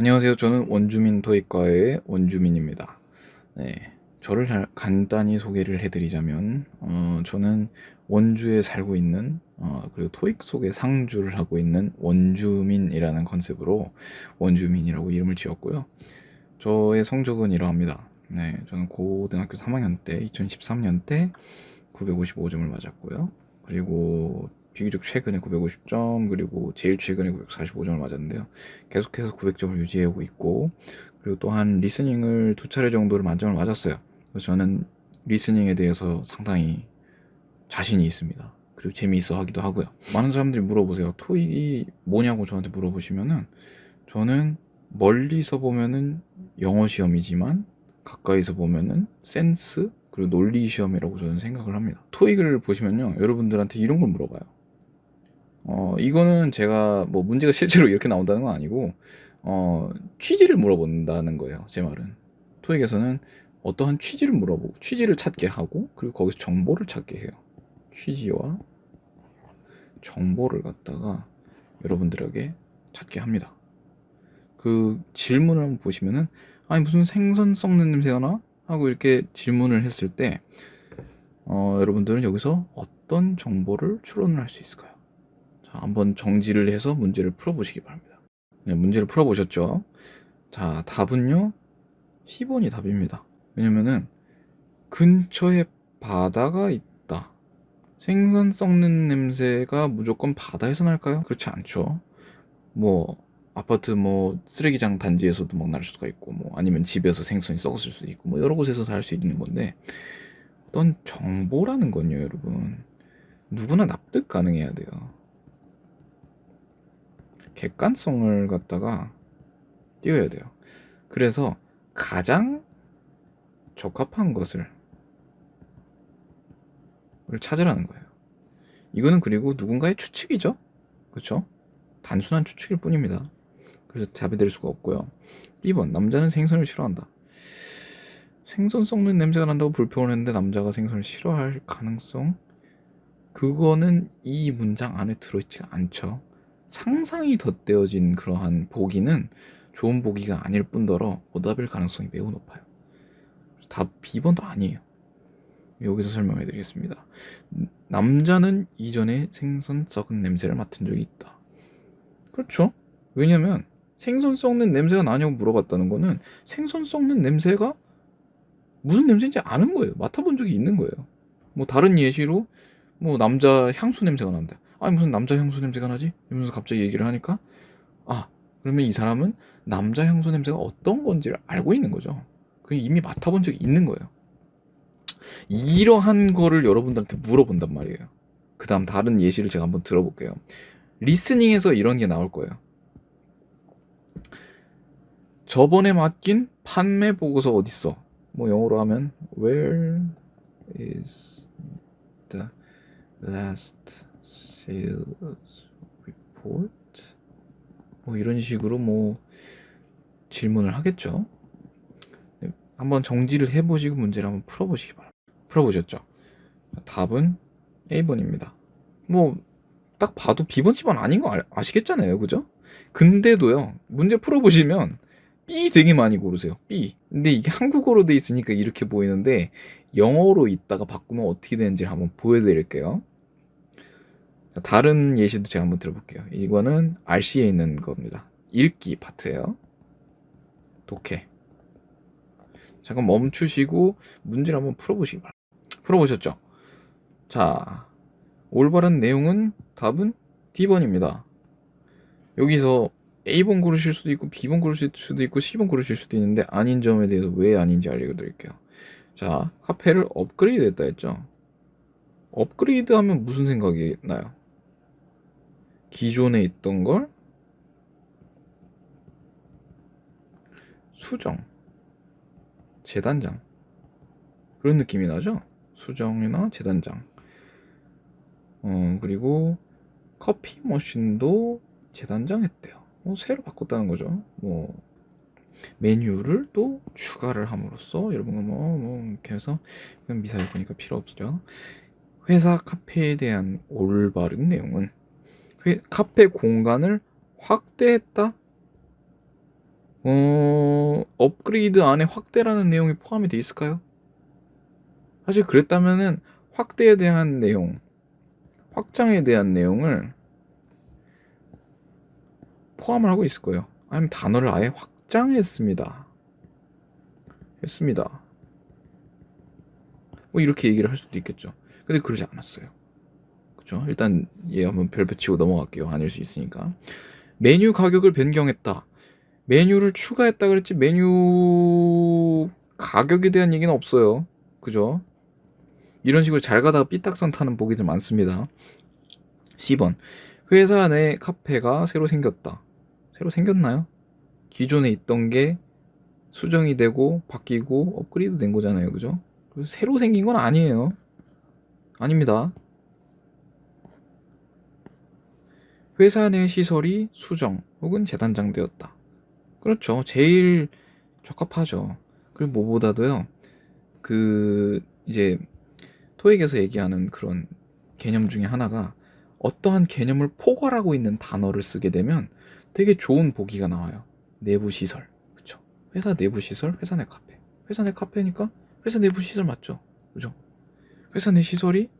안녕하세요. 저는 원주민 토익과의 원주민입니다. 네, 저를 간단히 소개를 해드리자면 저는 원주에 살고 있는 그리고 토익 속에 상주를 하고 있는 원주민이라는 컨셉으로 원주민이라고 이름을 지었고요. 저의 성적은 이러합니다. 네, 저는 고등학교 3학년 때 2013년 때 955점을 맞았고요. 그리고 비교적 최근에 950점, 그리고 제일 최근에 945점을 맞았는데요. 계속해서 900점을 유지하고 있고, 그리고 또한 리스닝을 2차례 정도를 만점을 맞았어요. 그래서 저는 리스닝에 대해서 상당히 자신이 있습니다. 그리고 재미있어 하기도 하고요. 많은 사람들이 물어보세요. 토익이 뭐냐고 저한테 물어보시면은, 저는 멀리서 보면은 영어 시험이지만 가까이서 보면은 센스 그리고 논리 시험이라고 저는 생각을 합니다. 토익을 보시면요, 여러분들한테 이런 걸 물어봐요. 이거는 제가 뭐 문제가 실제로 이렇게 나온다는 건 아니고 취지를 물어본다는 거예요. 제 말은 토익에서는 어떠한 취지를 물어보고 취지를 찾게 하고, 그리고 거기서 정보를 찾게 해요. 취지와 정보를 갖다가 여러분들에게 찾게 합니다. 그 질문을 한번 보시면은, 아니 무슨 생선 썩는 냄새가 나? 하고 이렇게 질문을 했을 때 여러분들은 여기서 어떤 정보를 추론을 할 수 있을까요? 자, 한번 정지를 해서 문제를 풀어보시기 바랍니다. 네, 문제를 풀어보셨죠? 자, 답은요 10번이 답입니다. 왜냐면은 근처에 바다가 있다. 생선 썩는 냄새가 무조건 바다에서 날까요? 그렇지 않죠. 뭐 아파트 뭐 쓰레기장 단지에서도 막 날 수가 있고, 뭐 아니면 집에서 생선이 썩었을 수도 있고, 뭐 여러 곳에서 다 할 수 있는 건데, 어떤 정보라는 건요, 여러분, 누구나 납득 가능해야 돼요. 객관성을 갖다가 띄워야 돼요. 그래서 가장 적합한 것을 찾으라는 거예요. 이거는 그리고 누군가의 추측이죠. 그렇죠? 단순한 추측일 뿐입니다. 그래서 답이 될 수가 없고요. 2번, 남자는 생선을 싫어한다. 생선 썩는 냄새가 난다고 불평을 했는데 남자가 생선을 싫어할 가능성? 그거는 이 문장 안에 들어있지가 않죠. 상상이 덧대어진 그러한 보기는 좋은 보기가 아닐 뿐더러 오답일 가능성이 매우 높아요. 답 B번도 아니에요. 여기서 설명해 드리겠습니다. 남자는 이전에 생선 썩은 냄새를 맡은 적이 있다. 그렇죠. 왜냐면 생선 썩는 냄새가 나냐고 물어봤다는 거는 생선 썩는 냄새가 무슨 냄새인지 아는 거예요. 맡아본 적이 있는 거예요. 뭐 다른 예시로 뭐 남자 향수 냄새가 난다. 아니 무슨 남자 향수 냄새가 나지? 이러면서 갑자기 얘기를 하니까, 아 그러면 이 사람은 남자 향수 냄새가 어떤 건지를 알고 있는 거죠. 그 이미 맡아본 적이 있는 거예요. 이러한 거를 여러분들한테 물어본단 말이에요. 그 다음 다른 예시를 제가 한번 들어볼게요. 리스닝에서 이런 게 나올 거예요. 저번에 맡긴 판매 보고서 어딨어? 뭐 영어로 하면 Where is the last sales report? 뭐 이런 식으로 뭐 질문을 하겠죠. 네, 한번 정지를 해보시고 문제를 한번 풀어보시기 바랍니다. 풀어보셨죠? 답은 A번입니다. 뭐 딱 봐도 B번, C번 아닌 거 아시겠잖아요, 그죠? 근데도요, 문제 풀어보시면 B 되게 많이 고르세요. B. 근데 이게 한국어로 돼 있으니까 이렇게 보이는데, 영어로 있다가 바꾸면 어떻게 되는지 한번 보여드릴게요. 자, 다른 예시도 제가 한번 들어볼게요. 이거는 RC에 있는 겁니다. 읽기 파트예요. 독해. 잠깐 멈추시고 문제를 한번 풀어보시기 바랍니다. 풀어보셨죠? 자, 올바른 내용은 답은 D번입니다. 여기서 A번 고르실 수도 있고 B번 고르실 수도 있고 C번 고르실 수도 있는데, 아닌 점에 대해서 왜 아닌지 알려드릴게요. 자, 카페를 업그레이드 했다 했죠. 업그레이드 하면 무슨 생각이 나요? 기존에 있던 걸 수정, 재단장, 그런 느낌이 나죠? 수정이나 재단장. 그리고 커피 머신도 재단장했대요. 새로 바꿨다는 거죠. 뭐 메뉴를 또 추가를 함으로써 여러분 뭐 이렇게 해서, 미사일 보니까 필요 없죠. 회사 카페에 대한 올바른 내용은 카페 공간을 확대했다. 업그레이드 안에 확대라는 내용이 포함이 돼 있을까요? 사실 그랬다면은 확대에 대한 내용, 확장에 대한 내용을 포함을 하고 있을 거예요. 아니면 단어를 아예 확장했습니다. 했습니다. 뭐 이렇게 얘기를 할 수도 있겠죠. 근데 그러지 않았어요. 그죠? 일단 얘 한번 별 붙이고 넘어갈게요. 아닐 수 있으니까. 메뉴 가격을 변경했다. 메뉴를 추가했다 그랬지 메뉴 가격에 대한 얘기는 없어요. 그죠? 이런 식으로 잘 가다가 삐딱선 타는 보기들 많습니다. 10번. 회사 내 카페가 새로 생겼다. 새로 생겼나요? 기존에 있던 게 수정이 되고 바뀌고 업그레이드 된 거잖아요. 그죠? 새로 생긴 건 아니에요. 아닙니다. 회사 내 시설이 수정 혹은 재단장되었다. 그렇죠. 제일 적합하죠. 그리고 뭐보다도요. 이제 토익에서 얘기하는 그런 개념 중에 하나가 어떠한 개념을 포괄하고 있는 단어를 쓰게 되면 되게 좋은 보기가 나와요. 내부 시설. 그쵸? 회사 내부 시설, 회사 내 카페. 회사 내 카페니까 회사 내부 시설 맞죠? 그죠? 회사 내 시설이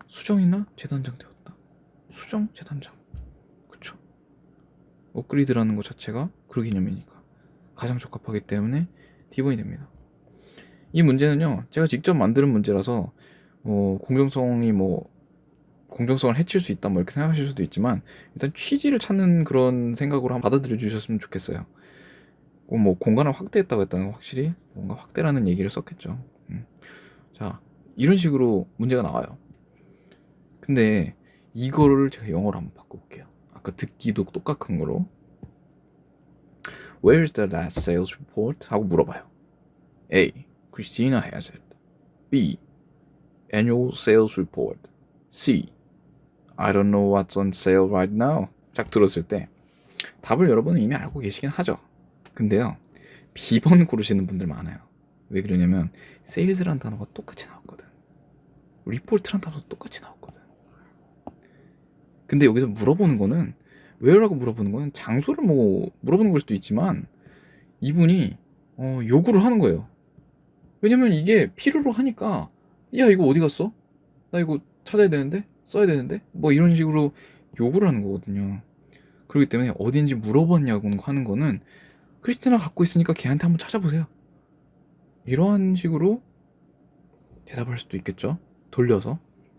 수정이나 재단장 되었다. 수정, 재단장. 그쵸? 업그레이드라는 것 자체가 그 개념이니까 가장 적합하기 때문에 D번이 됩니다. 이 문제는요, 제가 직접 만드는 문제라서 공정성을 해칠 수 있다 뭐 이렇게 생각하실 수도 있지만 일단 취지를 찾는 그런 생각으로 한번 받아들여 주셨으면 좋겠어요. 뭐 공간을 확대했다고 했다는 건 확실히 뭔가 확대라는 얘기를 썼겠죠. 자, 이런 식으로 문제가 나와요. 근데 이거를 제가 영어로 한번 바꿔볼게요. 아까 듣기도 똑같은 거로 Where is the last sales report? 하고 물어봐요. A. Christina has it. B. Annual sales report. C. I don't know what's on sale right now. 딱 들었을 때 답을 여러분은 이미 알고 계시긴 하죠. 근데요, B번 고르시는 분들 많아요. 왜 그러냐면 세일즈라는 단어가 똑같이 나왔거든. 리포트라는 단어도 똑같이 나왔거든. 근데 여기서 물어보는 거는 where라고 물어보는 거는 장소를 뭐 물어보는 걸 수도 있지만 이분이 요구를 하는 거예요. 왜냐면 이게 필요로 하니까 야 이거 어디 갔어? 나 이거 찾아야 되는데 써야 되는데 뭐 이런 식으로 요구를 하는 거거든요. 그렇기 때문에 어딘지 물어봤냐고 하는 거는 크리스티나 갖고 있으니까 걔한테 한번 찾아보세요. 이러한 식으로 대답할 수도 있겠죠. 돌려서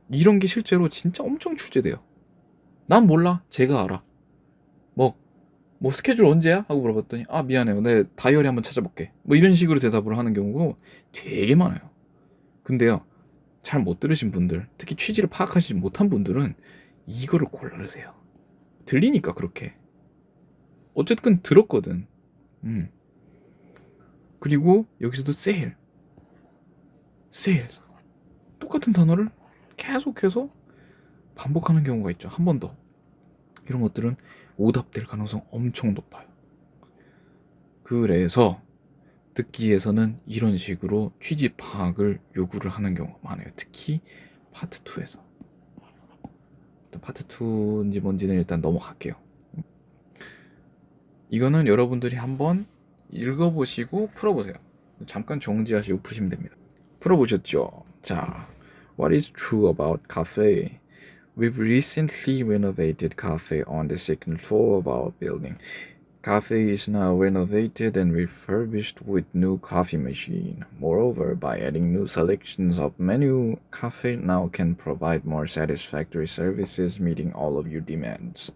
이런 게 실제로 진짜 엄청 출제돼요. 난 몰라. 제가 알아. 뭐, 뭐 스케줄 언제야? 하고 물어봤더니 아 미안해요. 내 다이어리 한번 찾아볼게. 뭐 이런 식으로 대답을 하는 경우가 되게 많아요. 근데요. 잘 못 들으신 분들, 특히 취지를 파악하시지 못한 분들은 이거를 고르세요. 들리니까 그렇게. 어쨌든 들었거든. 그리고 여기서도 세일. 똑같은 단어를 계속해서 반복하는 경우가 있죠. 한 번 더. 이런 것들은 오답될 가능성 엄청 높아요. 그래서 듣기에서는 이런 식으로 취지 파악을 요구를 하는 경우가 많아요. 특히 파트 2에서. 파트 2인지 뭔지는 일단 넘어갈게요. 이거는 여러분들이 한번 읽어보시고 풀어보세요. 잠깐 정지하시고 푸시면 됩니다. 풀어보셨죠? 자, What is true about cafe? We've recently renovated cafe on the second floor of our building. Cafe is now renovated and refurbished with new coffee machine. Moreover, by adding new selections of menu, cafe now can provide more satisfactory services meeting all of your demands.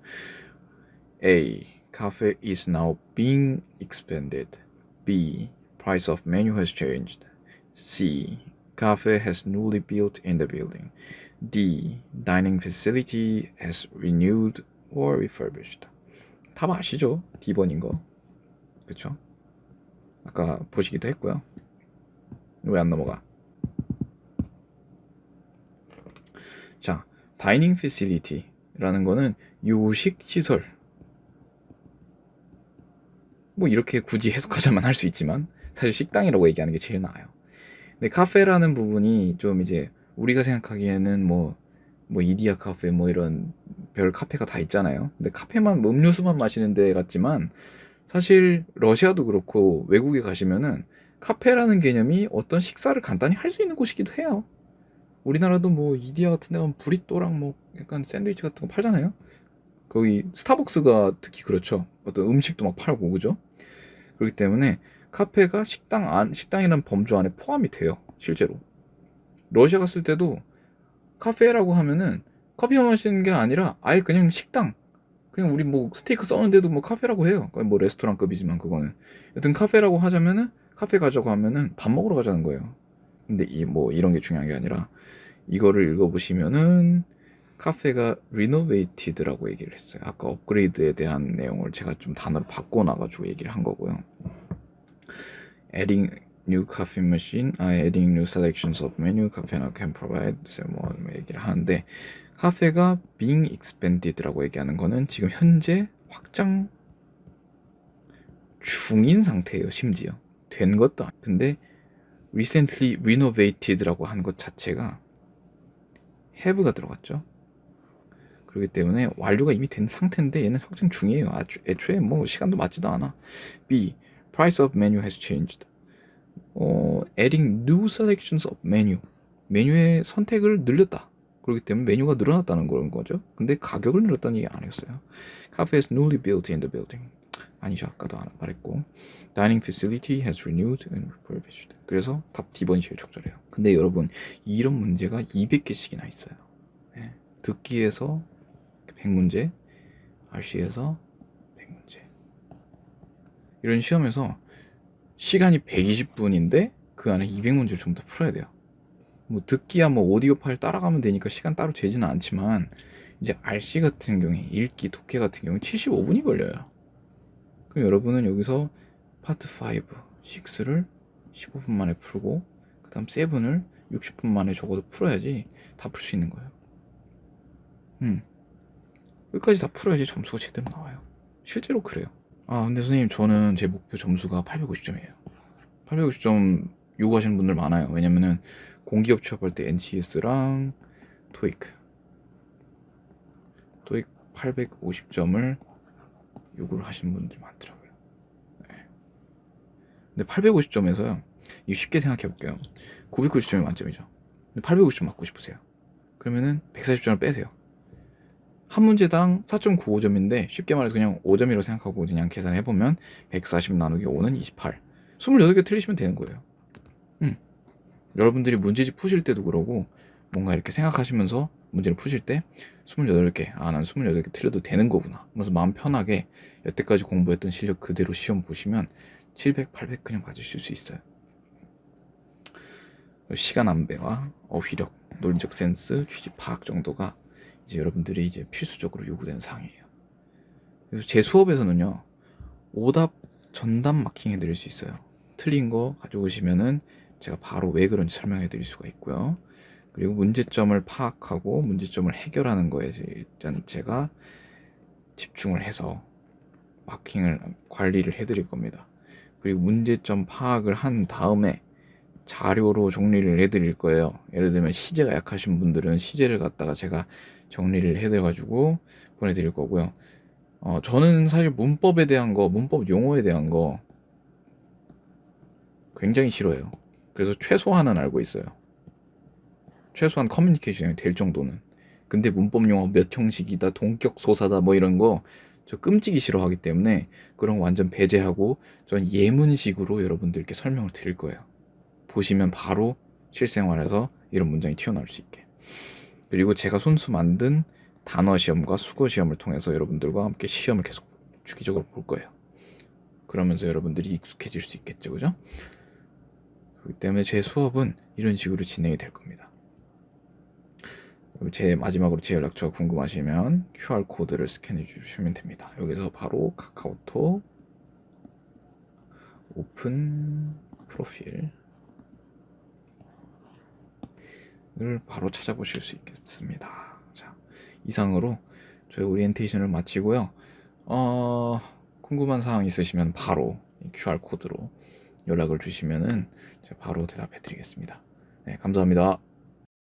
A. Cafe is now being expanded. B. Price of menu has changed. C. Cafe has newly built in the building. D. Dining facility has renewed or refurbished. 답 아시죠? D번인 거. 그쵸? 아까 보시기도 했고요. 왜 안 넘어가? 자, 다이닝 패실리티라는 거는 요식 시설. 뭐 이렇게 굳이 해석하자만 할 수 있지만 사실 식당이라고 얘기하는 게 제일 나아요. 근데 카페라는 부분이 좀 이제 우리가 생각하기에는 뭐 이디야 카페 뭐 이런 별 카페가 다 있잖아요. 근데 카페만 뭐 음료수만 마시는 데 같지만 사실 러시아도 그렇고 외국에 가시면은 카페라는 개념이 어떤 식사를 간단히 할 수 있는 곳이기도 해요. 우리나라도 뭐 이디야 같은 데 가면 브리또랑 뭐 약간 샌드위치 같은 거 팔잖아요. 거기 스타벅스가 특히 그렇죠. 어떤 음식도 막 팔고 그죠? 그렇기 때문에 카페가 식당이라는 범주 안에 포함이 돼요. 실제로. 러시아 갔을 때도 카페라고 하면은 커피만 마시는 게 아니라 아예 그냥 식당. 그냥 우리 뭐 스테이크 써는데도 뭐 카페라고 해요. 뭐 레스토랑급이지만 그거는. 여튼 카페라고 하자면은 카페 가자고 하면은 밥 먹으러 가자는 거예요. 근데 이 뭐 이런 게 중요한 게 아니라 이거를 읽어보시면은 카페가 리노베이티드라고 얘기를 했어요. 아까 업그레이드에 대한 내용을 제가 좀 단어를 바꿔놔가지고 얘기를 한 거고요. adding new coffee machine, adding new selections of menu, cafe now can provide 뭐 얘기를 하는데 카페가 being expanded라고 얘기하는 거는 지금 현재 확장 중인 상태예요. 심지어 된 것도 아니에요. 근데 recently renovated라고 한 것 자체가 have가 들어갔죠. 그렇기 때문에 완료가 이미 된 상태인데 얘는 확장 중이에요. 애초에 뭐 시간도 맞지도 않아. B. Price of menu has changed. Adding new selections of menu. 메뉴의 선택을 늘렸다. 그렇기 때문에 메뉴가 늘어났다는 그런 거죠. 근데 가격을 늘렸다는 얘기 안 했어요. Cafe is newly built in the building. 아니죠. 아까도 말했고. Dining facility has renewed and refurbished. 그래서 답 D번이 제일 적절해요. 근데 여러분 이런 문제가 200개씩이나 있어요. 네. 듣기에서 100문제, RC에서 100문제. 이런 시험에서 시간이 120분인데 그 안에 200문제를 전부 다 풀어야 돼요. 뭐 듣기야 뭐 오디오 파일 따라가면 되니까 시간 따로 재지는 않지만 이제 RC 같은 경우에 읽기, 독해 같은 경우에 75분이 걸려요. 그럼 여러분은 여기서 파트 5, 6를 15분 만에 풀고 그 다음 7을 60분 만에 적어도 풀어야지 다 풀 수 있는 거예요. 끝까지 다 풀어야지 점수가 제대로 나와요. 실제로 그래요. 근데 선생님 저는 제 목표 점수가 850점이에요. 850점 요구하시는 분들 많아요. 왜냐면은 공기업 취업할 때 NCS랑 토익 850점을 요구를 하시는 분들이 많더라고요. 네. 근데 850점에서요. 이거 쉽게 생각해 볼게요. 990점이 만점이죠. 850점 맞고 싶으세요. 그러면은 140점을 빼세요. 한 문제당 4.95점인데 쉽게 말해서 그냥 5점이라고 생각하고 그냥 계산해 보면 140 나누기 5는 28. 28개 틀리시면 되는 거예요. 여러분들이 문제집 푸실 때도 그러고 뭔가 이렇게 생각하시면서 문제를 푸실 때 28개, 난 28개 틀려도 되는 거구나. 그래서 마음 편하게 여태까지 공부했던 실력 그대로 시험 보시면 700, 800 그냥 맞으실 수 있어요. 시간 안배와 어휘력, 논리적 센스, 취지 파악 정도가 이제 여러분들이 이제 필수적으로 요구되는 사항이에요. 그래서 제 수업에서는요, 오답 전담 마킹 해드릴 수 있어요. 틀린 거 가져오시면은 제가 바로 왜 그런지 설명해 드릴 수가 있고요. 그리고 문제점을 파악하고 문제점을 해결하는 거에 일단 제가 집중을 해서 마킹을 관리를 해 드릴 겁니다. 그리고 문제점 파악을 한 다음에 자료로 정리를 해 드릴 거예요. 예를 들면 시제가 약하신 분들은 시제를 갖다가 제가 정리를 해 드려가지고 보내드릴 거고요. 저는 사실 문법에 대한 거, 문법 용어에 대한 거 굉장히 싫어해요. 그래서 최소한은 알고 있어요. 최소한 커뮤니케이션이 될 정도는. 근데 문법 용어 몇 형식이다, 동격 소사다 뭐 이런 거 저 끔찍이 싫어하기 때문에 그런 거 완전 배제하고 전 예문식으로 여러분들께 설명을 드릴 거예요. 보시면 바로 실생활에서 이런 문장이 튀어나올 수 있게. 그리고 제가 손수 만든 단어 시험과 수거 시험을 통해서 여러분들과 함께 시험을 계속 주기적으로 볼 거예요. 그러면서 여러분들이 익숙해질 수 있겠죠, 그죠? 그렇기 때문에 제 수업은 이런 식으로 진행이 될 겁니다. 제 마지막으로 제 연락처 궁금하시면 QR코드를 스캔해 주시면 됩니다. 여기서 바로 카카오톡 오픈 프로필을 바로 찾아보실 수 있겠습니다. 자, 이상으로 저희 오리엔테이션을 마치고요. 궁금한 사항 있으시면 바로 QR코드로 연락을 주시면은 제가 바로 대답해 드리겠습니다. 네, 감사합니다.